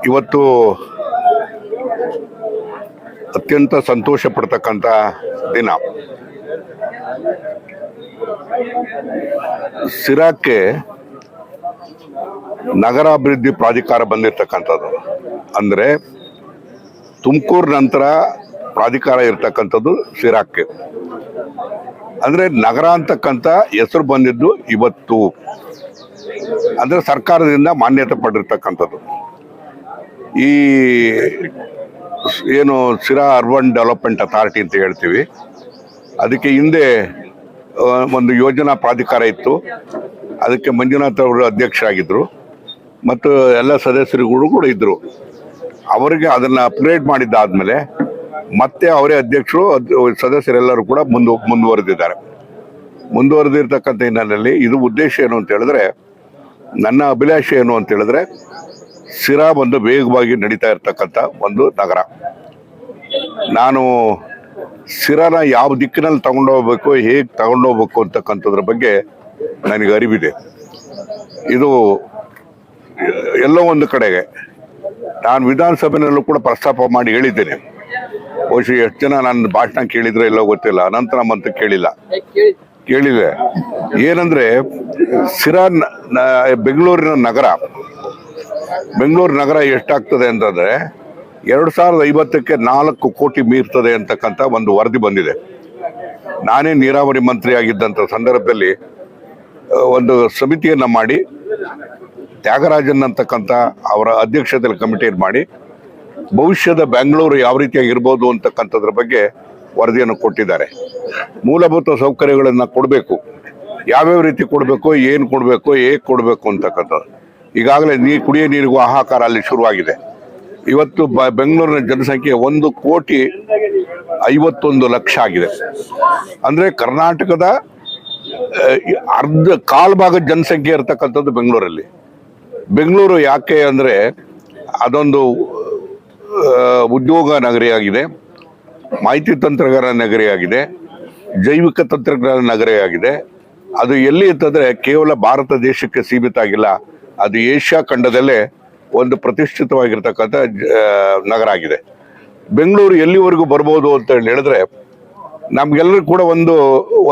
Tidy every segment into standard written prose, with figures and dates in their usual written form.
ಇವತ್ತು ಅತ್ಯಂತ ಸಂತೋಷ ಪಡ್ತಕ್ಕಂಥ ದಿನ. ಸಿರಾಕ್ಕೆ ನಗರಾಭಿವೃದ್ಧಿ ಪ್ರಾಧಿಕಾರ ಬಂದಿರತಕ್ಕಂಥದ್ದು. ಅಂದರೆ ತುಮಕೂರು ನಂತರ ಪ್ರಾಧಿಕಾರ ಇರ್ತಕ್ಕಂಥದ್ದು ಸಿರಾಕ್ಕೆ. ಅಂದರೆ ನಗರ ಅಂತಕ್ಕಂಥ ಹೆಸರು ಬಂದಿದ್ದು ಇವತ್ತು, ಅಂದರೆ ಸರ್ಕಾರದಿಂದ ಮಾನ್ಯತೆ ಪಡೆದಿರ್ತಕ್ಕಂಥದ್ದು. ಈ ಏನು ಸಿರಾ ಅರ್ಬನ್ ಡೆವಲಪ್ಮೆಂಟ್ ಅಥಾರಿಟಿ ಅಂತ ಹೇಳ್ತೀವಿ, ಅದಕ್ಕೆ ಹಿಂದೆ ಒಂದು ಯೋಜನಾ ಪ್ರಾಧಿಕಾರ ಇತ್ತು. ಅದಕ್ಕೆ ಮಂಜುನಾಥ್ ಅವರು ಅಧ್ಯಕ್ಷರಾಗಿದ್ದರು ಮತ್ತು ಎಲ್ಲ ಸದಸ್ಯರುಗಳು ಕೂಡ ಇದ್ದರು. ಅವರಿಗೆ ಅದನ್ನು ಅಪ್ಗ್ರೇಡ್ ಮಾಡಿದ್ದಾದಮೇಲೆ ಮತ್ತೆ ಅವರೇ ಅಧ್ಯಕ್ಷರು, ಸದಸ್ಯರೆಲ್ಲರೂ ಕೂಡ ಮುಂದುವರೆದಿರ್ತಕ್ಕಂಥ ಹಿನ್ನೆಲೆಯಲ್ಲಿ ಇದು ಉದ್ದೇಶ ಏನು ಅಂತ ಹೇಳಿದ್ರೆ, ನನ್ನ ಅಭಿಲಾಷೆ ಏನು ಅಂತ ಹೇಳಿದ್ರೆ, ಸಿರಾ ಒಂದು ವೇಗವಾಗಿ ನಡೀತಾ ಇರ್ತಕ್ಕಂಥ ಒಂದು ನಗರ. ನಾನು ಸಿರಾನ ಯಾವ ದಿಕ್ಕಿನಲ್ಲಿ ತಗೊಂಡೋಗ್ಬೇಕು, ಹೇಗೆ ತಗೊಂಡೋಗ್ಬೇಕು ಅಂತಕ್ಕಂಥದ್ರ ಬಗ್ಗೆ ನನಗೆ ಅರಿವಿದೆ. ಇದು ಎಲ್ಲೋ ಒಂದು ಕಡೆಗೆ ನಾನು ವಿಧಾನಸಭೆಯಲ್ಲೂ ಕೂಡ ಪ್ರಸ್ತಾಪ ಮಾಡಿ ಹೇಳಿದ್ದೇನೆ. ಬಹುಶಃ ಎಷ್ಟು ಜನ ನನ್ನ ಭಾಷಣ ಕೇಳಿದ್ರೆ ಎಲ್ಲೋ ಗೊತ್ತಿಲ್ಲ, ಅನಂತರ ಮಂತ ಕೇಳಿದೆ. ಏನಂದ್ರೆ ಸಿರಾ ಬೆಂಗಳೂರು ನಗರ ಎಷ್ಟಾಗ್ತದೆ ಅಂತಂದ್ರೆ 2050ಕ್ಕೆ 4 ಕೋಟಿ ಮೀರ್ತದೆ ಅಂತಕ್ಕಂಥ ಒಂದು ವರದಿ ಬಂದಿದೆ. ನಾನೇ ನೀರಾವರಿ ಮಂತ್ರಿ ಆಗಿದ್ದಂಥ ಸಂದರ್ಭದಲ್ಲಿ ಒಂದು ಸಮಿತಿಯನ್ನ ಮಾಡಿ, ತ್ಯಾಗರಾಜನ್ ಅಂತಕ್ಕಂಥ ಅವರ ಅಧ್ಯಕ್ಷತೆಯಲ್ಲಿ ಕಮಿಟಿಯನ್ನು ಮಾಡಿ, ಭವಿಷ್ಯದ ಬೆಂಗಳೂರು ಯಾವ ರೀತಿಯಾಗಿರ್ಬೋದು ಅಂತಕ್ಕಂಥದ್ರ ಬಗ್ಗೆ ವರದಿಯನ್ನು ಕೊಟ್ಟಿದ್ದಾರೆ. ಮೂಲಭೂತ ಸೌಕರ್ಯಗಳನ್ನು ಕೊಡಬೇಕು, ಯಾವ್ಯಾವ ರೀತಿ ಕೊಡಬೇಕು, ಏನು ಕೊಡಬೇಕು, ಹೇಗೆ ಕೊಡಬೇಕು ಅಂತಕ್ಕಂಥದ್ದು. ಈಗಾಗಲೇ ಕುಡಿಯೋ ನೀರಿಗೂ ಹಾಹಾಕಾರ ಅಲ್ಲಿ ಶುರುವಾಗಿದೆ. ಇವತ್ತು ಬೆಂಗಳೂರಿನ ಜನಸಂಖ್ಯೆ 1,51,00,000 ಆಗಿದೆ. ಅಂದರೆ ಕರ್ನಾಟಕದ ಕಾಲು ಭಾಗದ ಜನಸಂಖ್ಯೆ ಇರತಕ್ಕಂಥದ್ದು ಬೆಂಗಳೂರಲ್ಲಿ. ಬೆಂಗಳೂರು ಯಾಕೆ ಅಂದರೆ ಅದೊಂದು ಉದ್ಯೋಗ ನಗರಿಯಾಗಿದೆ, ಮಾಹಿತಿ ತಂತ್ರಜ್ಞಾನ ನಗರಿಯಾಗಿದೆ, ಜೈವಿಕ ತಂತ್ರಜ್ಞಾನ ನಗರಿಯಾಗಿದೆ. ಅದು ಎಲ್ಲಿ ಅಂತಂದರೆ ಕೇವಲ ಭಾರತ ದೇಶಕ್ಕೆ ಸೀಮಿತ ಆಗಿಲ್ಲ, ಅದು ಏಷ್ಯಾ ಖಂಡದಲ್ಲೇ ಒಂದು ಪ್ರತಿಷ್ಠಿತವಾಗಿರ್ತಕ್ಕಂಥ ನಗರ ಆಗಿದೆ. ಬೆಂಗಳೂರು ಎಲ್ಲಿವರೆಗೂ ಬರ್ಬೋದು ಅಂತ ಹೇಳಿದ್ರೆ, ನಮ್ಗೆಲ್ಲರಿಗೂ ಕೂಡ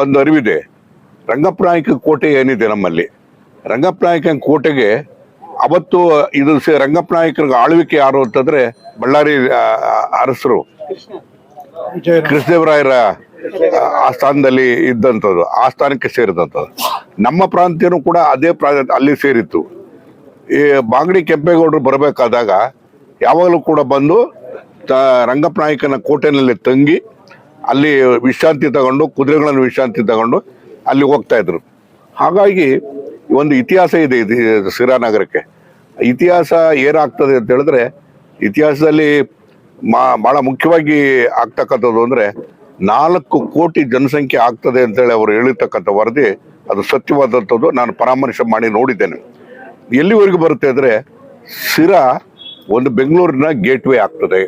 ಒಂದು ಅರಿವಿದೆ. ರಂಗಪ್ರಾಯಕ ಕೋಟೆ ಏನಿದೆ ನಮ್ಮಲ್ಲಿ, ರಂಗಪ್ರಾಯಕ ಕೋಟೆಗೆ ಅವತ್ತು ಇದು ರಂಗಪ್ರಾಯಕರಿಗೆ ಆಳ್ವಿಕೆ ಯಾರು ಅಂತಂದ್ರೆ ಬಳ್ಳಾರಿ ಅರಸರು ಕೃಷ್ಣದೇವರಾಯರ ಆಸ್ಥಾನದಲ್ಲಿ ಇದ್ದಂಥದ್ದು, ಆಸ್ಥಾನಕ್ಕೆ ಸೇರಿದಂಥದ್ದು. ನಮ್ಮ ಪ್ರಾಂತ್ಯನೂ ಕೂಡ ಅದೇ ಅಲ್ಲಿ ಸೇರಿತ್ತು. ಈ ಬಾಗಡಿ ಕೆಂಪೇಗೌಡರು ಬರಬೇಕಾದಾಗ ಯಾವಾಗಲೂ ಕೂಡ ಬಂದು ರಂಗಪ್ರಾಯಕನ ಕೋಟೆನಲ್ಲಿ ತಂಗಿ ಅಲ್ಲಿ ವಿಶ್ರಾಂತಿ ತಗೊಂಡು, ಕುದುರೆಗಳನ್ನು ವಿಶ್ರಾಂತಿ ತಗೊಂಡು ಅಲ್ಲಿ ಹೋಗ್ತಾ ಇದ್ರು. ಹಾಗಾಗಿ ಒಂದು ಇತಿಹಾಸ ಇದೆ ಸಿರಾ ನಗರಕ್ಕೆ. ಇತಿಹಾಸ ಏನಾಗ್ತದೆ ಅಂತ ಹೇಳಿದ್ರೆ, ಇತಿಹಾಸದಲ್ಲಿ ಬಹಳ ಮುಖ್ಯವಾಗಿ ಆಗ್ತಕ್ಕಂಥದ್ದು ಅಂದರೆ 4 ಕೋಟಿ ಜನಸಂಖ್ಯೆ ಆಗ್ತದೆ ಅಂತೇಳಿ ಅವರು ಹೇಳಿರ್ತಕ್ಕಂಥ ವರದಿ ಅದು ಸತ್ಯವಾದಂಥದ್ದು. ನಾನು ಪರಾಮರ್ಶೆ ಮಾಡಿ ನೋಡಿದ್ದೇನೆ. ಎಲ್ಲಿವರೆಗೂ ಬರುತ್ತೆ ಅಂದರೆ, ಸಿರಾ ಒಂದು ಬೆಂಗಳೂರಿನ ಗೇಟ್ವೇ ಆಗ್ತದೆ,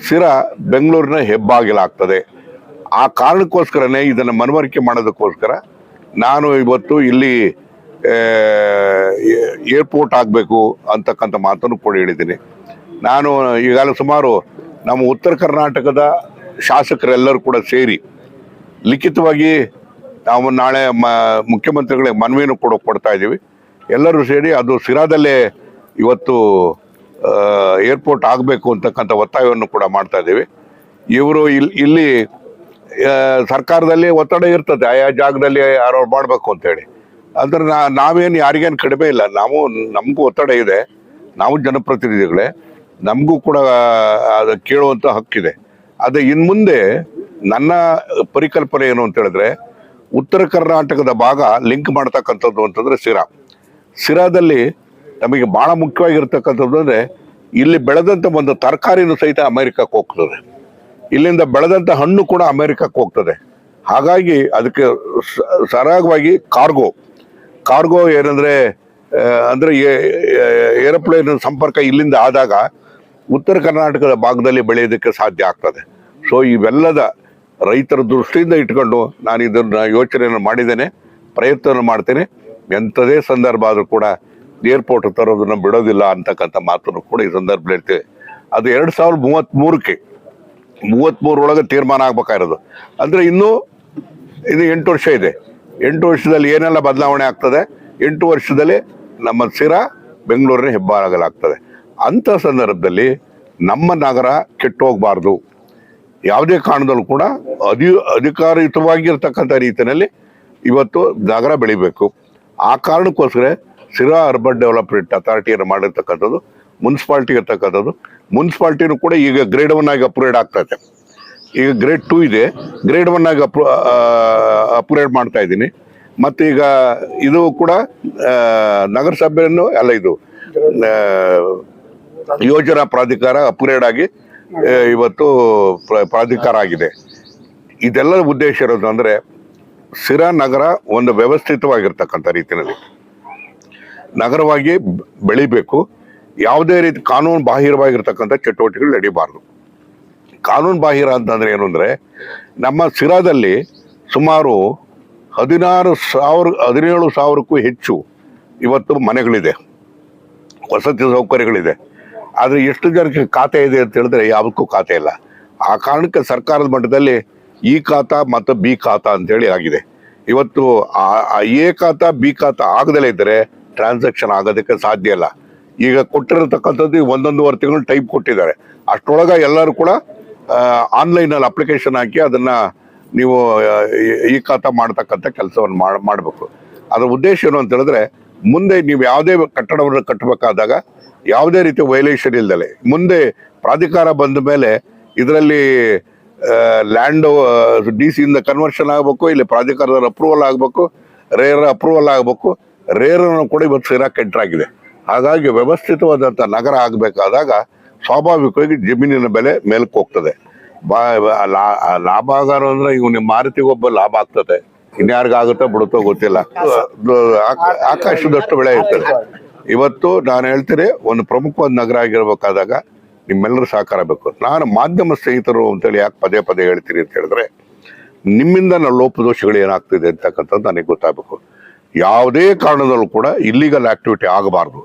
ಸಿರಾ ಬೆಂಗಳೂರಿನ ಹೆಬ್ಬಾಗಿಲಾಗ್ತದೆ. ಆ ಕಾರಣಕ್ಕೋಸ್ಕರನೇ ಇದನ್ನು ಮನವರಿಕೆ ಮಾಡೋದಕ್ಕೋಸ್ಕರ ನಾನು ಇವತ್ತು ಇಲ್ಲಿ ಏರ್ಪೋರ್ಟ್ ಆಗಬೇಕು ಅಂತಕ್ಕಂಥ ಮಾತನ್ನು ಕೂಡ ಹೇಳಿದ್ದೀನಿ. ನಾನು ಈಗಾಗಲೇ ಸುಮಾರು ನಮ್ಮ ಉತ್ತರ ಕರ್ನಾಟಕದ ಶಾಸಕರೆಲ್ಲರೂ ಕೂಡ ಸೇರಿ ಲಿಖಿತವಾಗಿ ನಾವು ನಾಳೆ ಮುಖ್ಯಮಂತ್ರಿಗಳಿಗೆ ಮನವಿಯನ್ನು ಕೂಡ ಕೊಡ್ತಾ ಇದ್ದೀವಿ. ಎಲ್ಲರೂ ಸೇರಿ ಅದು ಸಿರಾದಲ್ಲೇ ಇವತ್ತು ಏರ್ಪೋರ್ಟ್ ಆಗಬೇಕು ಅಂತಕ್ಕಂಥ ಒತ್ತಾಯವನ್ನು ಕೂಡ ಮಾಡ್ತಾ ಇದ್ದೀವಿ. ಇವರು ಇಲ್ಲಿ ಸರ್ಕಾರದಲ್ಲಿ ಒತ್ತಡ ಇರ್ತದೆ, ಆಯಾ ಜಾಗದಲ್ಲಿ ಯಾರು ಮಾಡಬೇಕು ಅಂತೇಳಿ. ಅಂದ್ರೆ ನಾವೇನು ಯಾರಿಗೇನು ಕಡಿಮೆ ಇಲ್ಲ, ನಮಗೂ ಒತ್ತಡ ಇದೆ, ನಾವು ಜನಪ್ರತಿನಿಧಿಗಳೇ, ನಮಗೂ ಕೂಡ ಅದು ಕೇಳುವಂಥ ಹಕ್ಕಿದೆ. ಅದು ಇನ್ನು ಮುಂದೆ ನನ್ನ ಪರಿಕಲ್ಪನೆ ಏನು ಅಂತ ಹೇಳಿದ್ರೆ, ಉತ್ತರ ಕರ್ನಾಟಕದ ಭಾಗ ಲಿಂಕ್ ಮಾಡ್ತಕ್ಕಂಥದ್ದು ಅಂತಂದ್ರೆ ಸಿರಾದಲ್ಲಿ ನಮಗೆ ಬಹಳ ಮುಖ್ಯವಾಗಿರ್ತಕ್ಕಂಥದ್ದು ಅಂದರೆ, ಇಲ್ಲಿ ಬೆಳೆದಂಥ ಒಂದು ತರಕಾರಿನೂ ಸಹಿತ ಅಮೆರಿಕಕ್ಕೆ ಹೋಗ್ತದೆ, ಇಲ್ಲಿಂದ ಬೆಳೆದಂಥ ಹಣ್ಣು ಕೂಡ ಅಮೆರಿಕಕ್ಕೆ ಹೋಗ್ತದೆ. ಹಾಗಾಗಿ ಅದಕ್ಕೆ ಸರಾಗವಾಗಿ ಕಾರ್ಗೋ ಏನಂದ್ರೆ ಅಂದರೆ ಏರೋಪ್ಲೇನ್ ಸಂಪರ್ಕ ಇಲ್ಲಿಂದ ಆದಾಗ ಉತ್ತರ ಕರ್ನಾಟಕದ ಭಾಗದಲ್ಲಿ ಬೆಳೆಯೋದಕ್ಕೆ ಸಾಧ್ಯ ಆಗ್ತದೆ. ಸೊ ಇವೆಲ್ಲದ ರೈತರ ದೃಷ್ಟಿಯಿಂದ ಇಟ್ಕೊಂಡು ನಾನು ಇದನ್ನು ಯೋಚನೆಯನ್ನು ಮಾಡಿದ್ದೇನೆ, ಪ್ರಯತ್ನವನ್ನು ಮಾಡ್ತೇನೆ. ಎಂಥದೇ ಸಂದರ್ಭ ಆದರೂ ಕೂಡ ಏರ್ಪೋರ್ಟ್ ತರೋದನ್ನ ಬಿಡೋದಿಲ್ಲ ಅಂತಕ್ಕಂಥ ಮಾತನ್ನು ಕೂಡ ಈ ಸಂದರ್ಭದಲ್ಲಿ ಹೇಳ್ತೇವೆ. ಅದು 2033ಕ್ಕೆ 33 ಒಳಗೆ ತೀರ್ಮಾನ ಆಗ್ಬೇಕಾಗಿರೋದು. ಅಂದ್ರೆ ಇನ್ನೂ ಇದು 8 ವರ್ಷ ಇದೆ. 8 ವರ್ಷದಲ್ಲಿ ಏನೆಲ್ಲ ಬದಲಾವಣೆ ಆಗ್ತದೆ, 8 ವರ್ಷದಲ್ಲಿ ನಮ್ಮ ಸಿರಾ ಬೆಂಗಳೂರಿನ ಹೆಬ್ಬಾಗಲಾಗ್ತದೆ. ಅಂತ ಸಂದರ್ಭದಲ್ಲಿ ನಮ್ಮ ನಗರ ಕೆಟ್ಟು ಹೋಗ್ಬಾರ್ದು. ಯಾವುದೇ ಕಾರಣದಲ್ಲೂ ಕೂಡ ಅಧಿಕಾರಯುತವಾಗಿರ್ತಕ್ಕಂಥ ರೀತಿಯಲ್ಲಿ ಇವತ್ತು ನಗರ ಬೆಳಿಬೇಕು. ಆ ಕಾರಣಕ್ಕೋಸ್ಕರ ಸಿರಾ ಅರ್ಬನ್ ಡೆವಲಪ್ಮೆಂಟ್ ಅಥಾರಿಟಿಯನ್ನು ಮಾಡಿರ್ತಕ್ಕಂಥದ್ದು, ಮುನ್ಸಿಪಾಲ್ಟಿ ಇರ್ತಕ್ಕಂಥದ್ದು. ಮುನ್ಸಿಪಾಲ್ಟಿನೂ ಕೂಡ ಈಗ ಗ್ರೇಡ್ 1 ಆಗಿ ಅಪ್ಗ್ರೇಡ್ ಆಗ್ತಾ ಇದೆ. ಈಗ ಗ್ರೇಡ್ 2 ಇದೆ, ಗ್ರೇಡ್ 1 ಆಗಿ ಅಪ್ಗ್ರೇಡ್ ಮಾಡ್ತಾ ಇದ್ದೀನಿ. ಮತ್ತು ಈಗ ಇದು ಕೂಡ ನಗರಸಭೆಯನ್ನು ಅಲ್ಲ, ಇದು ಯೋಜನಾ ಪ್ರಾಧಿಕಾರ ಅಪ್ಗ್ರೇಡ್ ಆಗಿ ಇವತ್ತು ಪ್ರಾಧಿಕಾರ ಆಗಿದೆ. ಇದೆಲ್ಲ ಉದ್ದೇಶ ಇರೋದು ಅಂದ್ರೆ ಸಿರಾ ನಗರ ಒಂದು ವ್ಯವಸ್ಥಿತವಾಗಿರ್ತಕ್ಕಂಥ ರೀತಿಯಲ್ಲಿ ನಗರವಾಗಿ ಬೆಳಿಬೇಕು. ಯಾವುದೇ ರೀತಿ ಕಾನೂನು ಬಾಹಿರವಾಗಿರ್ತಕ್ಕಂಥ ಚಟುವಟಿಕೆಗಳು ನಡೀಬಾರ್ದು. ಕಾನೂನು ಬಾಹಿರ ಅಂತಂದ್ರೆ ಏನು ಅಂದ್ರೆ, ನಮ್ಮ ಸಿರಾದಲ್ಲಿ ಸುಮಾರು 17,000ಕ್ಕೂ ಹೆಚ್ಚು ಇವತ್ತು ಮನೆಗಳಿದೆ, ವಸತಿ ಸೌಕರ್ಯಗಳಿದೆ. ಆದ್ರೆ ಎಷ್ಟು ಜನಕ್ಕೆ ಖಾತೆ ಇದೆ ಅಂತ ಹೇಳಿದ್ರೆ ಯಾವುದಕ್ಕೂ ಖಾತೆ ಇಲ್ಲ. ಆ ಕಾರಣಕ್ಕೆ ಸರ್ಕಾರದ ಮಟ್ಟದಲ್ಲಿ ಈ ಖಾತಾ ಮತ್ತು ಬಿ ಖಾತಾ ಅಂತೇಳಿ ಆಗಿದೆ. ಇವತ್ತು ಎ ಖಾತಾ ಬಿ ಖಾತಾ ಆಗದಲ್ಲೇ ಇದ್ದರೆ ಟ್ರಾನ್ಸಾಕ್ಷನ್ ಆಗೋದಕ್ಕೆ ಸಾಧ್ಯ ಇಲ್ಲ. ಈಗ ಕೊಟ್ಟಿರತಕ್ಕಂಥದ್ದು 1.5 ತಿಂಗಳು ಟೈಪ್ ಕೊಟ್ಟಿದ್ದಾರೆ. ಅಷ್ಟರೊಳಗೆ ಎಲ್ಲರೂ ಕೂಡ ಆನ್ಲೈನಲ್ಲಿ ಅಪ್ಲಿಕೇಶನ್ ಹಾಕಿ ಅದನ್ನ ನೀವು ಈ ಖಾತಾ ಮಾಡ್ತಕ್ಕಂಥ ಕೆಲಸವನ್ನು ಮಾಡಬೇಕು. ಅದರ ಉದ್ದೇಶ ಏನು ಅಂತ ಹೇಳಿದ್ರೆ, ಮುಂದೆ ನೀವು ಯಾವುದೇ ಕಟ್ಟಡವನ್ನು ಕಟ್ಟಬೇಕಾದಾಗ ಯಾವುದೇ ರೀತಿ ವೈಲೇಷನ್ ಇಲ್ದಲೆ ಮುಂದೆ ಪ್ರಾಧಿಕಾರ ಬಂದ ಮೇಲೆ ಇದರಲ್ಲಿ ಲ್ಯಾಂಡ್ DC ಇಂದ ಕನ್ವರ್ಷನ್ ಆಗಬೇಕು, ಇಲ್ಲಿ ಪ್ರಾಧಿಕಾರದ ಅಪ್ರೂವಲ್ ಆಗಬೇಕು, ರೇರ್ ಅಪ್ರೂವಲ್ ಆಗಬೇಕು. ರೇರನ್ನು ಕೂಡ ಇವತ್ತು ಸಿರಾ ಕೆಟ್ಟರಾಗಿದೆ. ಹಾಗಾಗಿ ವ್ಯವಸ್ಥಿತವಾದಂಥ ನಗರ ಆಗಬೇಕಾದಾಗ ಸ್ವಾಭಾವಿಕವಾಗಿ ಜಮೀನಿನ ಬೆಲೆ ಮೇಲಕ್ಕೆ ಹೋಗ್ತದೆ. ಲಾಭ ಆಗಾರ ಅಂದ್ರೆ ಇವು ನಿಮ್ಮ ಮಾರುತಿಗೊಬ್ಬ ಲಾಭ ಆಗ್ತದೆ, ಇನ್ಯಾರಿಗಾಗುತ್ತೋ ಬಿಡುತ್ತೋ ಗೊತ್ತಿಲ್ಲ. ಆಕಾಶದಷ್ಟು ಬೆಳೆ ಇರ್ತದೆ. ಇವತ್ತು ನಾನು ಹೇಳ್ತೀನಿ, ಒಂದು ಪ್ರಮುಖವಾದ ನಗರ ಆಗಿರ್ಬೇಕಾದಾಗ ನಿಮ್ಮೆಲ್ಲರೂ ಸಹಕಾರ ಬೇಕು. ನಾನು ಮಾಧ್ಯಮ ಸ್ನೇಹಿತರು ಅಂತೇಳಿ ಯಾಕೆ ಪದೇ ಪದೇ ಹೇಳ್ತೀನಿ ಅಂತ ಹೇಳಿದ್ರೆ, ನಿಮ್ಮಿಂದ ಲೋಪದೋಷಗಳು ಏನಾಗ್ತಿದೆ ಅಂತಕ್ಕಂಥದ್ದು ನನಗೆ ಗೊತ್ತಾಗಬೇಕು. ಯಾವುದೇ ಕಾರಣದಲ್ಲೂ ಕೂಡ ಇಲ್ಲಿಗಲ್ ಆಕ್ಟಿವಿಟಿ ಆಗಬಾರ್ದು.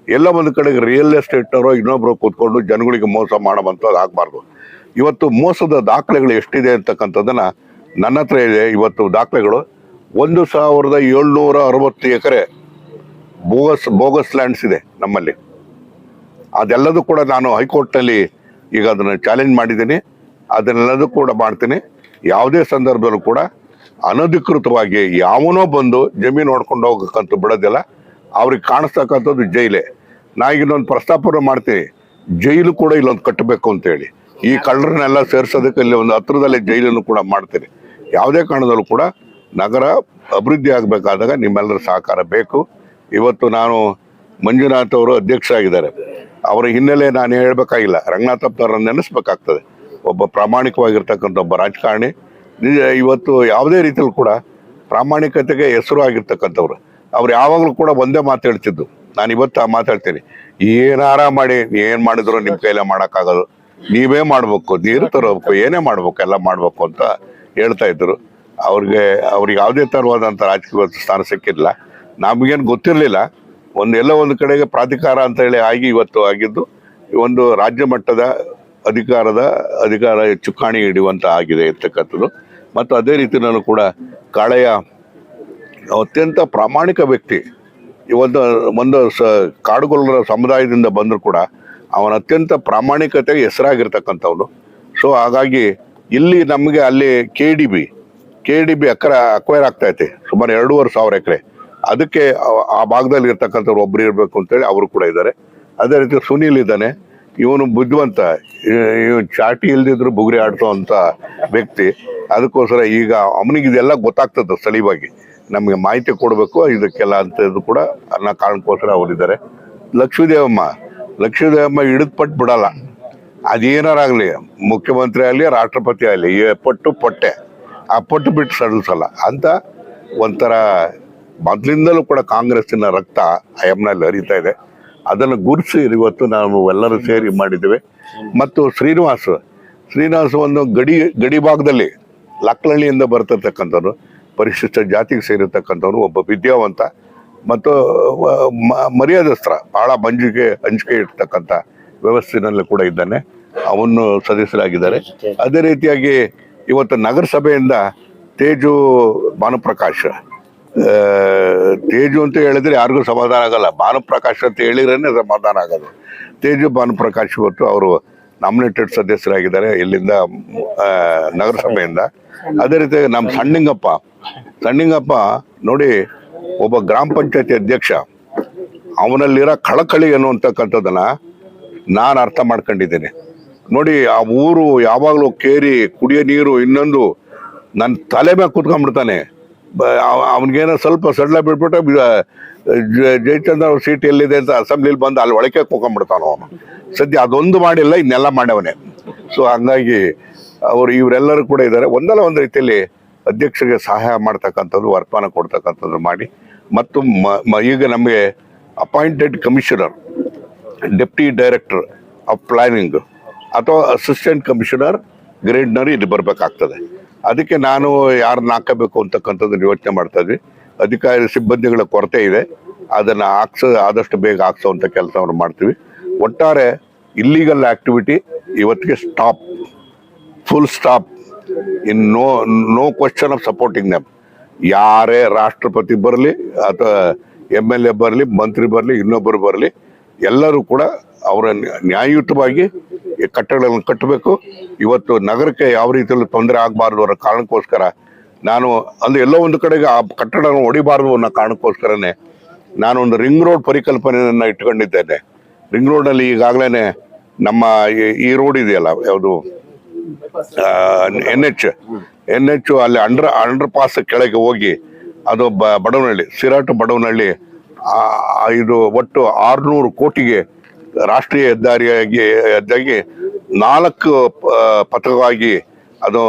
ಎಲ್ಲ ಒಂದು ಕಡೆಗೆ ರಿಯಲ್ ಎಸ್ಟೇಟ್ನವರು ಇನ್ನೊಬ್ರು ಕೂತ್ಕೊಂಡು ಜನಗಳಿಗೆ ಮೋಸ ಮಾಡೋವಂಥದ್ದು ಆಗಬಾರ್ದು. ಇವತ್ತು ಮೋಸದ ದಾಖಲೆಗಳು ಎಷ್ಟಿದೆ ಅಂತಕ್ಕಂಥದ್ದನ್ನ ನನ್ನ ಹತ್ರ ಇದೆ. ಇವತ್ತು ದಾಖಲೆಗಳು 1,760 ಎಕರೆ ಬೋಗಸ್ ಲ್ಯಾಂಡ್ಸ್ ಇದೆ ನಮ್ಮಲ್ಲಿ. ಅದೆಲ್ಲದೂ ಕೂಡ ನಾನು ಹೈಕೋರ್ಟ್ನಲ್ಲಿ ಈಗ ಅದನ್ನು ಚಾಲೆಂಜ್ ಮಾಡಿದ್ದೀನಿ. ಅದನ್ನೆಲ್ಲದೂ ಕೂಡ ಮಾಡ್ತೀನಿ. ಯಾವುದೇ ಸಂದರ್ಭದಲ್ಲೂ ಕೂಡ ಅನಧಿಕೃತವಾಗಿ ಯಾವನೋ ಬಂದು ಜಮೀನು ನೋಡ್ಕೊಂಡು ಹೋಗಕ್ಕಂತೂ ಬಿಡೋದಿಲ್ಲ. ಅವ್ರಿಗೆ ಕಾಣಿಸ್ತಕ್ಕಂಥದ್ದು ಜೈಲೇ. ನಾ ಇನ್ನೊಂದು ಪ್ರಸ್ತಾಪನ ಮಾಡ್ತೀನಿ, ಜೈಲು ಕೂಡ ಇಲ್ಲೊಂದು ಕಟ್ಟಬೇಕು ಅಂತೇಳಿ. ಈ ಕಳ್ಳರನ್ನೆಲ್ಲ ಸೇರಿಸೋದಕ್ಕೆ ಇಲ್ಲಿ ಒಂದು ಹತ್ರದಲ್ಲೇ ಜೈಲನ್ನು ಕೂಡ ಮಾಡ್ತೀನಿ. ಯಾವುದೇ ಕಾರಣದಲ್ಲೂ ಕೂಡ ನಗರ ಅಭಿವೃದ್ಧಿ ಆಗಬೇಕಾದಾಗ ನಿಮ್ಮೆಲ್ಲರ ಸಹಕಾರ ಬೇಕು. ಇವತ್ತು ನಾನು ಮಂಜುನಾಥ್ ಅವರು ಅಧ್ಯಕ್ಷ ಆಗಿದ್ದಾರೆ. ಅವರ ಹಿನ್ನೆಲೆ ನಾನು ಹೇಳ್ಬೇಕಾಗಿಲ್ಲ, ರಂಗನಾಥಪ್ಪನವ್ರನ್ನ ನೆನೆಸ್ಬೇಕಾಗ್ತದೆ. ಒಬ್ಬ ಪ್ರಾಮಾಣಿಕವಾಗಿರ್ತಕ್ಕಂಥ ಒಬ್ಬ ರಾಜಕಾರಣಿ. ಇವತ್ತು ಯಾವುದೇ ರೀತಿಯಲ್ಲೂ ಕೂಡ ಪ್ರಾಮಾಣಿಕತೆಗೆ ಹೆಸರು ಆಗಿರ್ತಕ್ಕಂಥವ್ರು. ಅವ್ರು ಯಾವಾಗಲೂ ಕೂಡ ಒಂದೇ ಮಾತು ಹೇಳ್ತಿದ್ದು. ನಾನು ಇವತ್ತು ಮಾತಾಡ್ತೀನಿ, ಏನಾರ ಮಾಡಿ ಏನ್ ಮಾಡಿದ್ರು ನಿಮ್ ಕೈಲೇ ಮಾಡೋಕ್ಕಾಗೋದು, ನೀವೇ ಮಾಡ್ಬೇಕು, ನೀರು ತರಬೇಕು, ಏನೇ ಮಾಡ್ಬೇಕು, ಎಲ್ಲ ಮಾಡ್ಬೇಕು ಅಂತ ಹೇಳ್ತಾ ಇದ್ರು. ಅವ್ರಿಗೆ ಯಾವುದೇ ತರವಾದಂಥ ರಾಜಕೀಯ ಸ್ಥಾನ ಸಿಕ್ಕಿಲ್ಲ. ನಮಗೇನು ಗೊತ್ತಿರಲಿಲ್ಲ. ಎಲ್ಲೋ ಒಂದು ಕಡೆಗೆ ಪ್ರಾಧಿಕಾರ ಅಂತ ಹೇಳಿ ಆಗಿ ಇವತ್ತು ಆಗಿದ್ದು ಒಂದು ರಾಜ್ಯ ಮಟ್ಟದ ಅಧಿಕಾರ ಚುಕ್ಕಾಣಿ ಹಿಡಿಯುವಂತ ಆಗಿದೆ ಇರ್ತಕ್ಕಂಥದ್ದು. ಮತ್ತು ಅದೇ ರೀತಿ ನಾನು ಕೂಡ ಕಾಳೆಯ ಅತ್ಯಂತ ಪ್ರಾಮಾಣಿಕ ವ್ಯಕ್ತಿ. ಈ ಒಂದು ಕಾಡುಗೊಲ್ಲರ ಸಮುದಾಯದಿಂದ ಬಂದರೂ ಕೂಡ ಅವನ ಅತ್ಯಂತ ಪ್ರಾಮಾಣಿಕತೆಗೆ ಹೆಸರಾಗಿರ್ತಕ್ಕಂಥವನು. ಸೊ ಹಾಗಾಗಿ ಇಲ್ಲಿ ನಮಗೆ ಅಲ್ಲಿ KDB ಅಕ್ವೈರ್ ಆಗ್ತಾ ಐತೆ ಸುಮಾರು 2,500 ಎಕರೆ. ಅದಕ್ಕೆ ಆ ಭಾಗದಲ್ಲಿ ಇರ್ತಕ್ಕಂಥವ್ರು ಒಬ್ರು ಇರಬೇಕು ಅಂತೇಳಿ ಅವರು ಕೂಡ ಇದ್ದಾರೆ. ಅದೇ ರೀತಿ ಸುನೀಲ್ ಇದ್ದಾನೆ. ಇವನು ಬುದ್ಧಿವಂತ, ಚಾಟಿ ಇಲ್ದಿದ್ರು ಬುಗುರಿ ಆಡ್ಸೋವಂಥ ವ್ಯಕ್ತಿ. ಅದಕ್ಕೋಸ್ಕರ ಈಗ ಅವನಿಗೆ ಇದೆಲ್ಲ ಗೊತ್ತಾಗ್ತದೆ ಸ್ಥಳೀಯವಾಗಿ. ನಮಗೆ ಮಾಹಿತಿ ಕೊಡಬೇಕು ಇದಕ್ಕೆಲ್ಲ ಅಂತದ್ದು ಕೂಡ ಅನ್ನೋ ಕಾರಣಕ್ಕೋಸ್ಕರ ಅವರಿದ್ದಾರೆ. ಲಕ್ಷ್ಮೀದೇವಮ್ಮ ಹಿಡಿದ್ಪಟ್ಟು ಬಿಡಲ್ಲ. ಅದೇನಾರಾಗಲಿ, ಮುಖ್ಯಮಂತ್ರಿ ಆಗಲಿ ರಾಷ್ಟ್ರಪತಿ ಆಗಲಿ, ಪೊಟ್ಟೆ ಆ ಪೊಟ್ಟು ಬಿಟ್ಟು ಸಡಿಸಲ್ಲ ಅಂತ ಒಂಥರ ಮೊದಲಿಂದಲೂ ಕೂಡ ಕಾಂಗ್ರೆಸ್ಸಿನ ರಕ್ತ ಅಯ್ಯಮ್ಮನಲ್ಲಿ ಹರಿತಾ ಇದೆ. ಅದನ್ನು ಗುರುತಿಸಿ ಇವತ್ತು ನಾವು ಎಲ್ಲರೂ ಸೇರಿ ಮಾಡಿದ್ದೇವೆ. ಮತ್ತು ಶ್ರೀನಿವಾಸ್ ಒಂದು ಗಡಿ ಭಾಗದಲ್ಲಿ ಲಕ್ಕಲಹಳ್ಳಿಯಿಂದ ಬರ್ತಿರ್ತಕ್ಕಂಥವ್ರು, ಪರಿಶಿಷ್ಟ ಜಾತಿಗೆ ಸೇರಿರ್ತಕ್ಕಂಥವ್ರು, ಒಬ್ಬ ವಿದ್ಯಾವಂತ. ಮತ್ತು ಮರ್ಯಾದಸ್ತ್ರ ಬಹಳ ಹಂಚಿಕೆ ಇರ್ತಕ್ಕಂಥ ವ್ಯವಸ್ಥೆನಲ್ಲಿ ಕೂಡ ಇದ್ದಾನೆ, ಅವನು ಸದಸ್ಯರಾಗಿದ್ದಾರೆ. ಅದೇ ರೀತಿಯಾಗಿ ಇವತ್ತು ನಗರಸಭೆಯಿಂದ ತೇಜು ಭಾನುಪ್ರಕಾಶ್, ತೇಜು ಅಂತ ಹೇಳಿದ್ರೆ ಯಾರಿಗೂ ಸಮಾಧಾನ ಆಗಲ್ಲ, ಭಾನುಪ್ರಕಾಶ್ ಅಂತ ಹೇಳಿದ್ರೇನೆ ಸಮಾಧಾನ ಆಗೋದು. ತೇಜು ಭಾನುಪ್ರಕಾಶ್ ಇವತ್ತು ಅವರು ನಾಮಿನೇಟೆಡ್ ಸದಸ್ಯರಾಗಿದ್ದಾರೆ ಇಲ್ಲಿಂದ ನಗರಸಭೆಯಿಂದ. ಅದೇ ರೀತಿ ನಮ್ಮ ಸಣ್ಣಿಂಗಪ್ಪ ನೋಡಿ, ಒಬ್ಬ ಗ್ರಾಮ ಪಂಚಾಯತಿ ಅಧ್ಯಕ್ಷ, ಅವನಲ್ಲಿರೋ ಕಳಕಳಿ ಅನ್ನುವಂತಕ್ಕಂಥದ್ದನ್ನ ನಾನು ಅರ್ಥ ಮಾಡ್ಕೊಂಡಿದ್ದೇನೆ. ನೋಡಿ, ಆ ಊರು ಯಾವಾಗಲೂ ಕೇರಿ, ಕುಡಿಯೋ ನೀರು, ಇನ್ನೊಂದು ನನ್ನ ತಲೆ ಮೇಲೆ ಕೂತ್ಕೊಂಡ್ಬಿಡ್ತಾನೆ. ಅವನಿಗೇನೋ ಸ್ವಲ್ಪ ಸಡ್ಲ ಬಿಟ್ಬಿಟ್ಟು ಜಯಚಂದ್ರ ಅವ್ರ ಸೀಟ್ ಎಲ್ಲಿದೆ ಅಂತ ಅಸೆಂಬ್ಲಿಲಿ ಬಂದು ಅಲ್ಲಿ ಒಳಗೆ ಕೂತ್ಕೊಂಡ್ಬಿಡ್ತಾನ ಅವನು. ಸದ್ಯ ಅದೊಂದು ಮಾಡಿಲ್ಲ, ಇನ್ನೆಲ್ಲ ಮಾಡ್ಯವನೇ. ಸೊ ಹಂಗಾಗಿ ಇವರೆಲ್ಲರೂ ಕೂಡ ಇದ್ದಾರೆ. ಒಂದಲ್ಲ ಒಂದು ರೀತಿಯಲ್ಲಿ ಅಧ್ಯಕ್ಷರಿಗೆ ಸಹಾಯ ಮಾಡ್ತಕ್ಕಂಥದ್ದು, ವರ್ತಮಾನ ಕೊಡ್ತಕ್ಕಂಥದ್ದು ಮಾಡಿ. ಮತ್ತು ಈಗ ನಮಗೆ appointed commissioner, deputy director of planning ಅಥವಾ ಅಸಿಸ್ಟೆಂಟ್ ಕಮಿಷನರ್ ಗ್ರೇಡ್ನರು ಇಲ್ಲಿ ಬರಬೇಕಾಗ್ತದೆ. ಅದಕ್ಕೆ ನಾನು ಯಾರನ್ನ ಹಾಕಬೇಕು ಅಂತಕ್ಕಂಥದ್ದನ್ನು ಯೋಚನೆ ಮಾಡ್ತಾ ಇದ್ವಿ. ಅಧಿಕಾರಿ ಸಿಬ್ಬಂದಿಗಳ ಕೊರತೆ ಇದೆ, ಅದನ್ನು ಆದಷ್ಟು ಬೇಗ ಹಾಕ್ಸೋವಂಥ ಕೆಲಸವನ್ನು ಮಾಡ್ತೀವಿ. ಒಟ್ಟಾರೆ ಇಲ್ಲಿಗಲ್ ಆಕ್ಟಿವಿಟಿ ಇವತ್ತಿಗೆ stop, full stop, in no question of supporting them. ಯಾರೇ ರಾಷ್ಟ್ರಪತಿ ಬರಲಿ ಅಥವಾ MLA ಬರಲಿ, ಮಂತ್ರಿ ಬರಲಿ, ಇನ್ನೊಬ್ಬರು ಬರಲಿ, ಎಲ್ಲರೂ ಕೂಡ ಅವರ ನ್ಯಾಯಯುತವಾಗಿ ಕಟ್ಟಡಗಳನ್ನು ಕಟ್ಟಬೇಕು. ಇವತ್ತು ನಗರಕ್ಕೆ ಯಾವ ರೀತಿಯಲ್ಲಿ ತೊಂದರೆ ಆಗಬಾರ್ದು ಅನ್ನೋ ಕಾರಣಕ್ಕೋಸ್ಕರ ನಾನು ಎಲ್ಲೋ ಒಂದು ಕಡೆಗೆ ಆ ಕಟ್ಟಡವನ್ನು ಹೊಡಿಬಾರ್ದು ಅನ್ನೋ ಕಾರಣಕ್ಕೋಸ್ಕರನೇ ನಾನು ಒಂದು ರಿಂಗ್ ರೋಡ್ ಪರಿಕಲ್ಪನೆಯನ್ನು ಇಟ್ಕೊಂಡಿದ್ದೇನೆ. ರಿಂಗ್ ರೋಡ್ನಲ್ಲಿ ಈಗಾಗಲೇ ನಮ್ಮ ಈ ರೋಡ್ ಇದೆಯಲ್ಲ, ಯಾವುದು NH ಅಲ್ಲಿ ಅಂಡರ್ ಪಾಸ್ ಕೆಳಗೆ ಹೋಗಿ ಅದು ಬಡವನಹಳ್ಳಿ, ಸಿರಾ ಟು ಬಡವನಹಳ್ಳಿ, ಇದು ಒಟ್ಟು 600 ಕೋಟಿಗೆ ರಾಷ್ಟ್ರೀಯ ಹೆದ್ದಾಗಿ 4 ಪಥವಾಗಿ ಅದು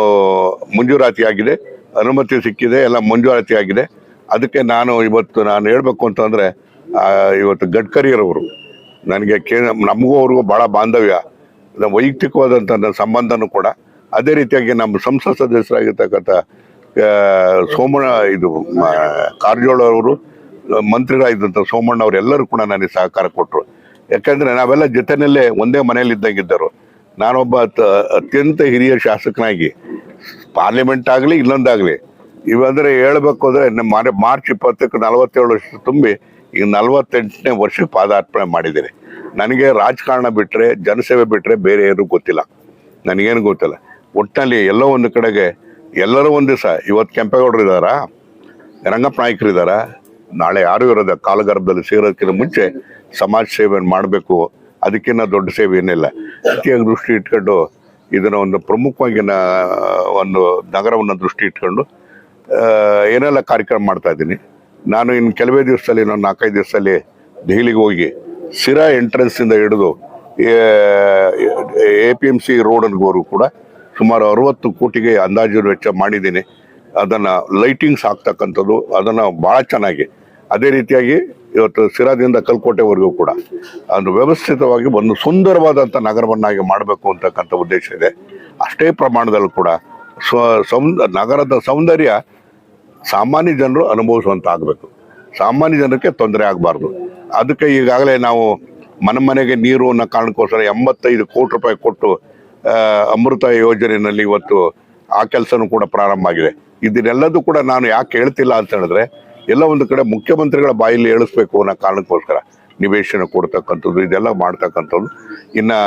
ಮಂಜೂರಾತಿಯಾಗಿದೆ, ಅನುಮತಿ ಸಿಕ್ಕಿದೆ, ಎಲ್ಲ ಮಂಜೂರಾತಿಯಾಗಿದೆ. ಅದಕ್ಕೆ ನಾನು ಹೇಳ್ಬೇಕು ಅಂತಂದ್ರೆ, ಇವತ್ತು ಗಡ್ಕರಿಯರವರು ನನಗೆ ನಮಗೂ ಅವ್ರಿಗೂ ಬಹಳ ಬಾಂಧವ್ಯ, ವೈಯಕ್ತಿಕವಾದಂಥ ಸಂಬಂಧನೂ ಕೂಡ. ಅದೇ ರೀತಿಯಾಗಿ ನಮ್ಮ ಸಂಸತ್ ಸದಸ್ಯರಾಗಿರ್ತಕ್ಕಂಥ ಕಾರಜೋಳ ಅವರು, ಮಂತ್ರಿಗಳಾಗಿದ್ದಂಥ ಸೋಮಣ್ಣ ಅವರೆಲ್ಲರೂ ಕೂಡ ನನಗೆ ಸಹಕಾರ ಕೊಟ್ಟರು. ಯಾಕಂದ್ರೆ ನಾವೆಲ್ಲ ಜೊತೆನಲ್ಲೇ ಒಂದೇ ಮನೆಯಲ್ಲಿ ಇದ್ದಂಗಿದ್ದರು. ನಾನೊಬ್ಬ ಅತ್ಯಂತ ಹಿರಿಯ ಶಾಸಕನಾಗಿ ಪಾರ್ಲಿಮೆಂಟ್ ಆಗಲಿ ಇನ್ನೊಂದಾಗಲಿ, ಇವಂದ್ರೆ ಹೇಳ್ಬೇಕು ಅಂದ್ರೆ ಮಾರ್ಚ್ 20ಕ್ಕೆ 47 ವರ್ಷ ತುಂಬಿ ಈಗ 48ನೇ ವರ್ಷಕ್ಕೆ ಪಾದಾರ್ಪಣೆ ಮಾಡಿದ್ದೀನಿ. ನನಗೆ ರಾಜಕಾರಣ ಬಿಟ್ಟರೆ, ಜನಸೇವೆ ಬಿಟ್ಟರೆ ಬೇರೆ ಏನೂ ಗೊತ್ತಿಲ್ಲ, ನನಗೇನು ಗೊತ್ತಿಲ್ಲ. ಒಟ್ಟಿನಲ್ಲಿ ಎಲ್ಲೋ ಒಂದು ಕಡೆಗೆ ಎಲ್ಲರೂ ಒಂದು ದಿವಸ, ಇವತ್ತು ಕೆಂಪೇಗೌಡರು ಇದ್ದಾರ, ರಂಗಪ್ಪ ನಾಯ್ಕರು ಇದ್ದಾರ, ನಾಳೆ ಯಾರು ಇರೋದ ಕಾಲಗರ್ಭದಲ್ಲಿ ಸೇರೋದಕ್ಕಿಂತ ಮುಂಚೆ ಸಮಾಜ ಸೇವೆಯನ್ನು ಮಾಡಬೇಕು. ಅದಕ್ಕಿಂತ ದೊಡ್ಡ ಸೇವೆ ಏನಿಲ್ಲ. ಅತಿಯಾಗಿ ದೃಷ್ಟಿ ಇಟ್ಕೊಂಡು ಇದನ್ನು ಒಂದು ಪ್ರಮುಖವಾಗಿ ಒಂದು ನಗರವನ್ನು ದೃಷ್ಟಿ ಇಟ್ಕೊಂಡು ಏನೆಲ್ಲ ಕಾರ್ಯಕ್ರಮ ಮಾಡ್ತಾ ಇದ್ದೀನಿ. ನಾನು ಇನ್ನು ಕೆಲವೇ ದಿವಸದಲ್ಲಿ, 4-5 ದಿವಸದಲ್ಲಿ ದೆಹಲಿಗೆ ಹೋಗಿ ಸಿರಾ ಎಂಟ್ರೆನ್ಸಿಂದ ಹಿಡಿದು APMC ರೋಡ್ವರೆಗೂ ಕೂಡ ಸುಮಾರು 60 ಕೋಟಿಗೆ ಅಂದಾಜು ವೆಚ್ಚ ಮಾಡಿದ್ದೀನಿ. ಅದನ್ನು ಲೈಟಿಂಗ್ಸ್ ಹಾಕ್ತಕ್ಕಂಥದ್ದು, ಅದನ್ನು ಭಾಳ ಚೆನ್ನಾಗಿ, ಅದೇ ರೀತಿಯಾಗಿ ಇವತ್ತು ಸಿರಾದಿಂದ ಕಲ್ಕೋಟೆವರೆಗೂ ಕೂಡ ಒಂದು ವ್ಯವಸ್ಥಿತವಾಗಿ ಒಂದು ಸುಂದರವಾದಂಥ ನಗರವನ್ನಾಗಿ ಮಾಡಬೇಕು ಅಂತಕ್ಕಂಥ ಉದ್ದೇಶ ಇದೆ. ಅಷ್ಟೇ ಪ್ರಮಾಣದಲ್ಲೂ ಕೂಡ ನಗರದ ಸೌಂದರ್ಯ ಸಾಮಾನ್ಯ ಜನರು ಅನುಭವಿಸುವಂತ ಆಗಬೇಕು, ಸಾಮಾನ್ಯ ಜನಕ್ಕೆ ತೊಂದರೆ ಆಗಬಾರ್ದು. ಅದಕ್ಕೆ ಈಗಾಗಲೇ ನಾವು ಮನೆಗೆ ನೀರು ಅನ್ನೋ ಕಾರಣಕ್ಕೋಸ್ಕರ 85 ಕೋಟಿ ರೂಪಾಯಿ ಕೊಟ್ಟು ಅಮೃತ ಯೋಜನೆಯಲ್ಲಿ ಇವತ್ತು ಆ ಕೆಲಸನೂ ಕೂಡ ಪ್ರಾರಂಭ ಆಗಿದೆ. ಇದನ್ನೆಲ್ಲದೂ ಕೂಡ ನಾನು ಯಾಕೆ ಹೇಳ್ತಿಲ್ಲ ಅಂತ ಹೇಳಿದ್ರೆ, ಎಲ್ಲ ಒಂದು ಕಡೆ ಮುಖ್ಯಮಂತ್ರಿಗಳ ಬಾಯಲ್ಲಿ ಹೇಳಿಸ್ಬೇಕು ಅನ್ನೋ ಕಾರಣಕ್ಕೋಸ್ಕರ ನಿವೇಶನ ಕೊಡ್ತಕ್ಕಂಥದ್ದು, ಇದೆಲ್ಲ ಮಾಡ್ತಕ್ಕಂಥದ್ದು. ಇನ್ನು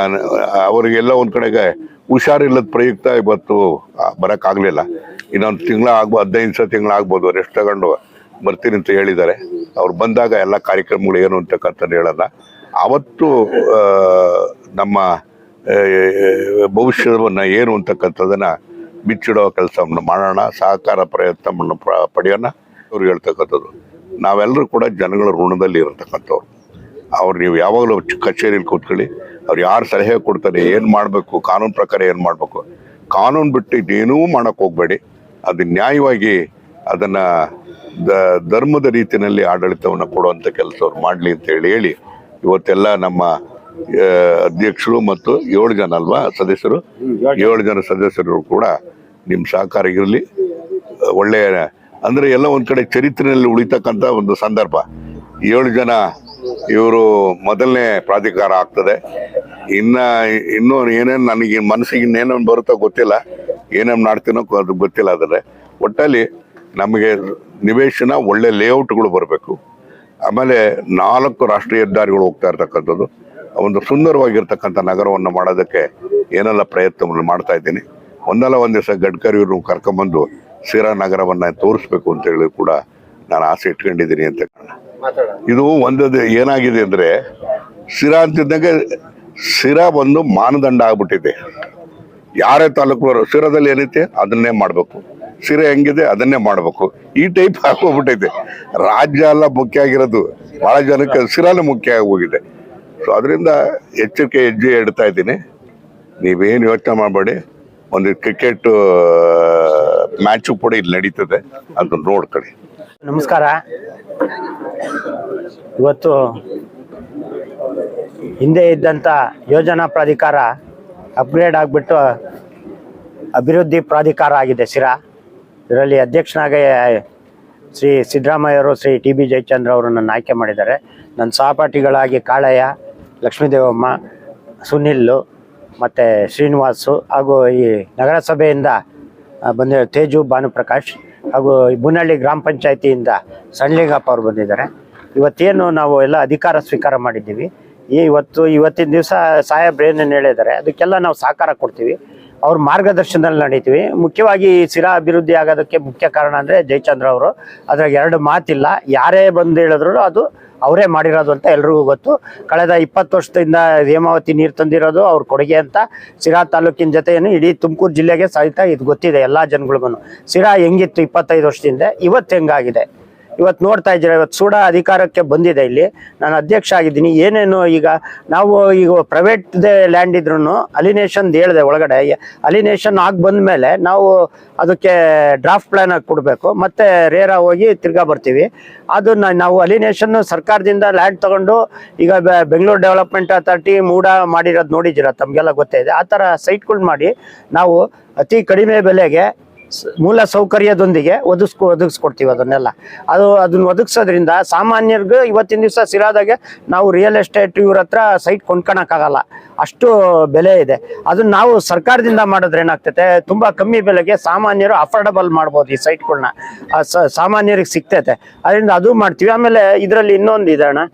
ಅವರಿಗೆಲ್ಲ ಒಂದು ಕಡೆಗೆ ಹುಷಾರಿಲ್ಲದ ಪ್ರಯುಕ್ತ ಇವತ್ತು ಬರೋಕ್ಕಾಗಲಿಲ್ಲ. ಇನ್ನೊಂದು ತಿಂಗಳ 15 ತಿಂಗಳಾಗ್ಬೋದು, ರೆಸ್ಟ್ ತಗೊಂಡು ಬರ್ತೀನಿ ಅಂತ ಹೇಳಿದ್ದಾರೆ. ಅವ್ರು ಬಂದಾಗ ಎಲ್ಲ ಕಾರ್ಯಕ್ರಮಗಳು ಏನು ಅಂತಕ್ಕಂಥದ್ದು ಹೇಳಲ್ಲ. ಆವತ್ತು ನಮ್ಮ ಭವಿಷ್ಯವನ್ನು ಏನು ಅಂತಕ್ಕಂಥದ್ದನ್ನು ಬಿಚ್ಚಿಡೋ ಕೆಲಸವನ್ನು ಮಾಡೋಣ, ಸಹಕಾರ ಪ್ರಯತ್ನವನ್ನು ಪಡೆಯೋಣ. ಅವ್ರು ಹೇಳ್ತಕ್ಕಂಥದ್ದು, ನಾವೆಲ್ಲರೂ ಕೂಡ ಜನಗಳ ಋಣದಲ್ಲಿ ಇರತಕ್ಕಂಥವ್ರು. ಅವ್ರು ನೀವು ಯಾವಾಗಲೂ ಕಚೇರಿಯಲ್ಲಿ ಕೂತ್ಕೊಳ್ಳಿ, ಅವ್ರು ಯಾರು ಸಲಹೆ ಕೊಡ್ತಾರೆ, ಏನು ಮಾಡಬೇಕು, ಕಾನೂನು ಪ್ರಕಾರ ಏನು ಮಾಡಬೇಕು, ಕಾನೂನು ಬಿಟ್ಟು ಇದೇನೂ ಮಾಡೋಕ್ಕೆ ಹೋಗಬೇಡಿ. ಅದು ನ್ಯಾಯವಾಗಿ ಅದನ್ನು ಧರ್ಮದ ರೀತಿಯಲ್ಲಿ ಆಡಳಿತವನ್ನು ಕೊಡುವಂಥ ಕೆಲಸವ್ರು ಮಾಡಲಿ ಅಂತ ಹೇಳಿ ಇವತ್ತೆಲ್ಲ ನಮ್ಮ ಅಧ್ಯಕ್ಷರು ಮತ್ತು 7 ಜನ ಅಲ್ವಾ ಸದಸ್ಯರು, 7 ಜನ ಸದಸ್ಯರು ಕೂಡ ನಿಮ್ಮ ಸಹಕಾರ ಇರಲಿ. ಒಳ್ಳೆಯ ಅಂದರೆ ಎಲ್ಲ ಒಂದು ಕಡೆ ಚರಿತ್ರೆಯಲ್ಲಿ ಉಳಿತಕ್ಕಂಥ ಒಂದು ಸಂದರ್ಭ. 7 ಜನ ಇವರು ಮೊದಲನೇ ಪ್ರಾಧಿಕಾರ ಆಗ್ತದೆ. ಇನ್ನೂ ಏನೇನು ನನಗೆ ಮನಸ್ಸಿಗೆ ಇನ್ನೇನೇನು ಬರುತ್ತೋ ಗೊತ್ತಿಲ್ಲ, ಏನೇನು ಮಾಡ್ತೀನೋ ಅದು ಗೊತ್ತಿಲ್ಲ. ಆದರೆ ಒಟ್ಟಲ್ಲಿ ನಮಗೆ ನಿವೇಶನ ಒಳ್ಳೆ ಲೇಔಟ್ಗಳು ಬರಬೇಕು. ಆಮೇಲೆ 4 ರಾಷ್ಟ್ರೀಯ ಹೆದ್ದಾರಿಗಳು ಹೋಗ್ತಾ ಇರ್ತಕ್ಕಂಥದ್ದು, ಒಂದು ಸುಂದರವಾಗಿರ್ತಕ್ಕಂಥ ನಗರವನ್ನು ಮಾಡೋದಕ್ಕೆ ಏನೆಲ್ಲ ಪ್ರಯತ್ನವನ್ನು ಮಾಡ್ತಾ ಇದ್ದೀನಿ. ಒಂದಲ್ಲ ಒಂದು ದಿವಸ ಗಡ್ಕರಿಯವ್ರನ್ನ ಕರ್ಕೊಂಬಂದು ಸಿರಾ ನಗರವನ್ನು ತೋರಿಸ್ಬೇಕು ಅಂತ ಹೇಳಿ ಕೂಡ ನಾನು ಆಸೆ ಇಟ್ಕೊಂಡಿದ್ದೀನಿ ಅಂತ. ಇದು ಒಂದದು ಏನಾಗಿದೆ ಅಂದರೆ, ಸಿರಾ ಅಂತಿದ್ದಂಗೆ ಸಿರಾ ಒಂದು ಮಾನದಂಡ ಆಗ್ಬಿಟ್ಟಿದೆ. ಯಾರೇ ತಾಲೂಕು ಸಿರಾದಲ್ಲಿ ಏನೈತೆ ಅದನ್ನೇ ಮಾಡಬೇಕು, ಸಿರಾ ಹೆಂಗಿದೆ ಅದನ್ನೇ ಮಾಡಬೇಕು, ಈ ಟೈಪ್ ಆಗೋಗ್ಬಿಟ್ಟೈತೆ. ರಾಜ್ಯ ಎಲ್ಲ ಮುಖ್ಯ ಆಗಿರೋದು, ಬಹಳ ಜನಕ್ಕೆ ಸಿರಾನೇ ಮುಖ್ಯ ಆಗಿ ಹೋಗಿದೆ. ಸೊ ಅದರಿಂದ ಎಚ್ಚರಿಕೆ ಹೆಜ್ಜೆ ಇಡ್ತಾ ಇದ್ದೀನಿ. ನೀವೇನು ಯೋಚನೆ ಮಾಡಬೇಡಿ, ಒಂದು ಕ್ರಿಕೆಟ್ ಮ್ಯಾಚು ಕೂಡ ಇಲ್ಲಿ ನಡೀತದೆ, ಅದನ್ನ ನೋಡ್ಕೊಳ್ಳಿ. ನಮಸ್ಕಾರ. ಇವತ್ತು ಹಿಂದೆ ಇದ್ದಂಥ ಯೋಜನಾ ಪ್ರಾಧಿಕಾರ ಅಪ್ಗ್ರೇಡ್ ಆಗಿಬಿಟ್ಟು ಅಭಿವೃದ್ಧಿ ಪ್ರಾಧಿಕಾರ ಆಗಿದೆ ಸಿರಾ. ಇದರಲ್ಲಿ ಅಧ್ಯಕ್ಷನಾಗಿ ಶ್ರೀ ಸಿದ್ದರಾಮಯ್ಯವರು, ಶ್ರೀ TB ಜಯಚಂದ್ರ ಅವರು ನನ್ನ ಆಯ್ಕೆ ಮಾಡಿದ್ದಾರೆ. ನನ್ನ ಸಹಪಾಠಿಗಳಾಗಿ ಕಾಳಯ್ಯ, ಲಕ್ಷ್ಮೀದೇವಮ್ಮ, ಸುನಿಲ್ಲು ಮತ್ತು ಶ್ರೀನಿವಾಸು, ಹಾಗೂ ಈ ನಗರಸಭೆಯಿಂದ ಬಂದ ತೇಜು, ಭಾನುಪ್ರಕಾಶ್, ಹಾಗೂ ಬುನಹಳ್ಳಿ ಗ್ರಾಮ ಪಂಚಾಯತಿಯಿಂದ ಸಣ್ಲಿಂಗಪ್ಪ ಅವರು ಬಂದಿದ್ದಾರೆ. ಇವತ್ತೇನು ನಾವು ಎಲ್ಲ ಅಧಿಕಾರ ಸ್ವೀಕಾರ ಮಾಡಿದ್ದೀವಿ, ಇವತ್ತಿನ ದಿವಸ ಸಾಹೇಬ್ರು ಏನೇನು ಹೇಳಿದ್ದಾರೆ ಅದಕ್ಕೆಲ್ಲ ನಾವು ಸಹಕಾರ ಕೊಡ್ತೀವಿ. ಅವ್ರ ಮಾರ್ಗದರ್ಶನದಲ್ಲಿ ನಡೀತೀವಿ. ಮುಖ್ಯವಾಗಿ ಸಿರಾ ಅಭಿವೃದ್ಧಿ ಆಗೋದಕ್ಕೆ ಮುಖ್ಯ ಕಾರಣ ಅಂದರೆ ಜಯಚಂದ್ರ ಅವರು. ಅದ್ರಾಗ 2 ಮಾತಿಲ್ಲ. ಯಾರೇ ಬಂದು ಹೇಳಿದ್ರು ಅದು ಅವರೇ ಮಾಡಿರೋದು ಅಂತ ಎಲ್ರಿಗೂ ಗೊತ್ತು. ಕಳೆದ 20 ವರ್ಷದಿಂದ ಹೇಮಾವತಿ ನೀರು ತಂದಿರೋದು ಅವ್ರ ಕೊಡುಗೆ ಅಂತ ಸಿರಾ ತಾಲೂಕಿನ ಜೊತೆಯನ್ನು ಇಡೀ ತುಮಕೂರು ಜಿಲ್ಲೆಗೆ ಸಹಿತ ಇದು ಗೊತ್ತಿದೆ ಎಲ್ಲ ಜನಗಳಿಗೂ. ಸಿರಾ ಹೆಂಗಿತ್ತು 25 ವರ್ಷದಿಂದ, ಇವತ್ತು ಹೆಂಗಾಗಿದೆ ಇವತ್ತು ನೋಡ್ತಾ ಇದ್ದೀರಾ. ಇವತ್ತು ಸೂಡಾ ಅಧಿಕಾರಕ್ಕೆ ಬಂದಿದೆ. ಇಲ್ಲಿ ನಾನು ಅಧ್ಯಕ್ಷ ಆಗಿದ್ದೀನಿ. ಏನೇನು ಈಗ ನಾವು ಪ್ರೈವೇಟ್ದೇ ಲ್ಯಾಂಡ್ ಇದ್ರೂ ಅಲಿನೇಷನ್ ಹೇಳಿದೆ ಒಳಗಡೆ. ಅಲಿನೇಷನ್ ಆಗಿ ಬಂದಮೇಲೆ ನಾವು ಅದಕ್ಕೆ ಡ್ರಾಫ್ಟ್ ಪ್ಲಾನ್ ಆಗಿ ಕೊಡಬೇಕು, ಮತ್ತೆ ರೇರ ಹೋಗಿ ತಿರ್ಗಾ ಬರ್ತೀವಿ. ಅದನ್ನ ನಾವು ಅಲಿನೇಷನ್ ಸರ್ಕಾರದಿಂದ ಲ್ಯಾಂಡ್ ತಗೊಂಡು ಈಗ ಬೆಂಗಳೂರು ಡೆವಲಪ್ಮೆಂಟ್ ಅಥಾರಿಟಿ ಮೂಡ ಮಾಡಿರೋದು ನೋಡಿದ್ದೀರ, ತಮಗೆಲ್ಲ ಗೊತ್ತೇ ಇದೆ. ಆ ಥರ ಸೈಟ್ಗಳು ಮಾಡಿ ನಾವು ಅತಿ ಕಡಿಮೆ ಬೆಲೆಗೆ ಮೂಲ ಸೌಕರ್ಯದೊಂದಿಗೆ ಒದಗಿಸ್ಕೊಡ್ತೀವಿ ಅದನ್ನೆಲ್ಲ. ಅದನ್ನ ಒದಗಿಸೋದ್ರಿಂದ ಸಾಮಾನ್ಯರಿಗೂ ಇವತ್ತಿನ ದಿವಸ ಸಿರಾದಾಗೆ ನಾವು ರಿಯಲ್ ಎಸ್ಟೇಟ್ ಇವ್ರ ಹತ್ರ ಸೈಟ್ ಕೊಂಡ್ಕೊಳಕ್ಕಾಗಲ್ಲ, ಅಷ್ಟು ಬೆಲೆ ಇದೆ. ಅದನ್ನ ನಾವು ಸರ್ಕಾರದಿಂದ ಮಾಡಿದ್ರೆ ಏನಾಗ್ತೈತೆ, ತುಂಬ ಕಮ್ಮಿ ಬೆಲೆಗೆ ಸಾಮಾನ್ಯರು ಅಫೋರ್ಡಬಲ್ ಮಾಡ್ಬೋದು ಈ ಸೈಟ್ಗಳನ್ನ, ಸಾಮಾನ್ಯರಿಗೆ ಸಿಗ್ತೈತೆ. ಅದರಿಂದ ಅದು ಮಾಡ್ತೀವಿ. ಆಮೇಲೆ ಇದರಲ್ಲಿ ಇನ್ನೊಂದು ಇದೆ ಅಣ್ಣ,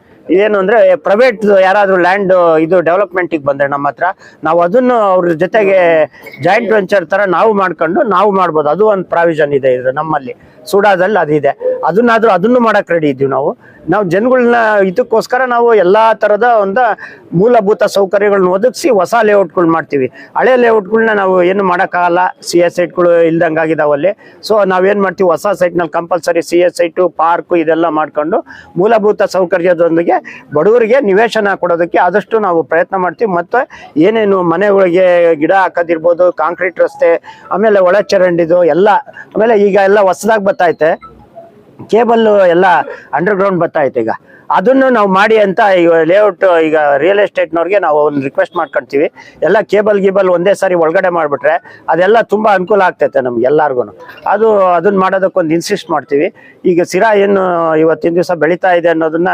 ಏನು ಅಂದರೆ ಪ್ರೈವೇಟ್ ಯಾರಾದರೂ ಲ್ಯಾಂಡ್ ಇದು ಡೆವಲಪ್ಮೆಂಟಿಗೆ ಬಂದರೆ ನಮ್ಮ ಹತ್ರ, ನಾವು ಅದನ್ನು ಅವ್ರ ಜೊತೆಗೆ ಜಾಯಿಂಟ್ ವೆಂಚರ್ ಥರ ನಾವು ಮಾಡ್ಕೊಂಡು ನಾವು ಮಾಡ್ಬೋದು. ಅದು ಒಂದು ಪ್ರಾವಿಷನ್ ಇದೆ ಇದು ನಮ್ಮಲ್ಲಿ ಸೂಡಾದಲ್ಲಿ ಅದಿದೆ. ಅದನ್ನು ಮಾಡೋಕೆ ರೆಡಿ ಇದ್ದೀವಿ ನಾವು ಜನಗಳನ್ನ. ಇದಕ್ಕೋಸ್ಕರ ನಾವು ಎಲ್ಲ ಥರದ ಒಂದು ಮೂಲಭೂತ ಸೌಕರ್ಯಗಳನ್ನ ಒದಗಿಸಿ ಹೊಸ ಲೇಔಟ್ಗಳು ಮಾಡ್ತೀವಿ. ಹಳೆ ಲೇಔಟ್ಗಳನ್ನ ನಾವು ಏನು ಮಾಡೋಕ್ಕಾಗಲ್ಲ, CS ಸೈಟ್ಗಳು ಇಲ್ದಂಗೆ ಆಗಿದಾವಲ್ಲಿ. ಸೊ ನಾವೇನು ಮಾಡ್ತೀವಿ, ಹೊಸ ಸೈಟ್ನಲ್ಲಿ ಕಂಪಲ್ಸರಿ CS ಸೈಟು, ಪಾರ್ಕು ಇದೆಲ್ಲ ಮಾಡ್ಕೊಂಡು ಮೂಲಭೂತ ಸೌಕರ್ಯದೊಂದಿಗೆ ಬಡವರಿಗೆ ನಿವೇಶನ ಕೊಡೋದಕ್ಕೆ ಆದಷ್ಟು ನಾವು ಪ್ರಯತ್ನ ಮಾಡ್ತೀವಿ. ಮತ್ತು ಏನೇನು ಮನೆಗಳಿಗೆ ಗಿಡ ಹಾಕೋದಿರ್ಬೋದು, ಕಾಂಕ್ರೀಟ್ ರಸ್ತೆ, ಆಮೇಲೆ ಒಳ ಚರಂಡಿದು ಎಲ್ಲ, ಆಮೇಲೆ ಈಗ ಎಲ್ಲ ಹೊಸದಾಗಿ ಬರ್ತೈತೆ ಕೇಬಲ್ ಎಲ್ಲ ಅಂಡರ್ಗ್ರೌಂಡ್ ಬರ್ತೈತೆ. ಈಗ ಅದನ್ನು ನಾವು ಮಾಡಿ ಅಂತ ಈಗ ಲೇಔಟ್ ಈಗ ರಿಯಲ್ ಎಸ್ಟೇಟ್ನವ್ರಿಗೆ ನಾವು ಒಂದು ರಿಕ್ವೆಸ್ಟ್ ಮಾಡ್ಕೊಳ್ತೀವಿ. ಎಲ್ಲ ಕೇಬಲ್ ಒಂದೇ ಸಾರಿ ಒಳಗಡೆ ಮಾಡಿಬಿಟ್ರೆ ಅದೆಲ್ಲ ತುಂಬ ಅನುಕೂಲ ಆಗ್ತೈತೆ ನಮ್ಗೆ ಎಲ್ಲರಿಗೂ. ಅದನ್ನ ಮಾಡೋದಕ್ಕೊಂದು ಇನ್ಸಿಸ್ಟ್ ಮಾಡ್ತೀವಿ. ಈಗ ಸಿರಾ ಏನು ಇವತ್ತಿನ ದಿವಸ ಬೆಳೀತಾ ಇದೆ ಅನ್ನೋದನ್ನ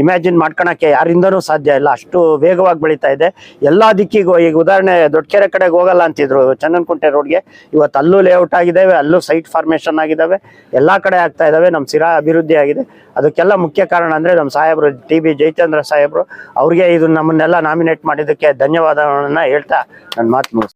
ಇಮ್ಯಾಜಿನ್ ಮಾಡ್ಕೊಳಕ್ಕೆ ಯಾರಿಂದನೂ ಸಾಧ್ಯ ಇಲ್ಲ, ಅಷ್ಟು ವೇಗವಾಗಿ ಬೆಳೀತಾ ಇದೆ ಎಲ್ಲ ದಿಕ್ಕಿಗೂ. ಈಗ ಉದಾಹರಣೆ ದೊಡ್ಡಕೆರೆ ಕಡೆಗೆ ಹೋಗಲ್ಲ ಅಂತಿದ್ರು ಚನ್ನನಕುಂಟೆ ರೋಡ್ಗೆ, ಇವತ್ತು ಅಲ್ಲೂ ಲೇಔಟ್ ಆಗಿದ್ದಾವೆ, ಅಲ್ಲೂ ಸೈಟ್ ಫಾರ್ಮೇಷನ್ ಆಗಿದ್ದಾವೆ, ಎಲ್ಲ ಕಡೆ ಆಗ್ತಾ ಇದ್ದಾವೆ. ನಮ್ಮ ಸಿರಾ ಅಭಿವೃದ್ಧಿ ಆಗಿದೆ. ಅದಕ್ಕೆಲ್ಲ ಮುಖ್ಯ ಕಾರಣ ಅಂದರೆ ನಮ್ಮ ಸಾಹೇಬರು TB ಜಯಚಂದ್ರ ಸಾಹೇಬರು, ಅವ್ರಿಗೆ ಇದು ನಮ್ಮನ್ನೆಲ್ಲ ನಾಮಿನೇಟ್ ಮಾಡಿದ್ದಕ್ಕೆ ಧನ್ಯವಾದಗಳನ್ನ ಹೇಳ್ತಾ ನನ್ನ ಮಾತು ಮುಗಿಸ್ತೀನಿ.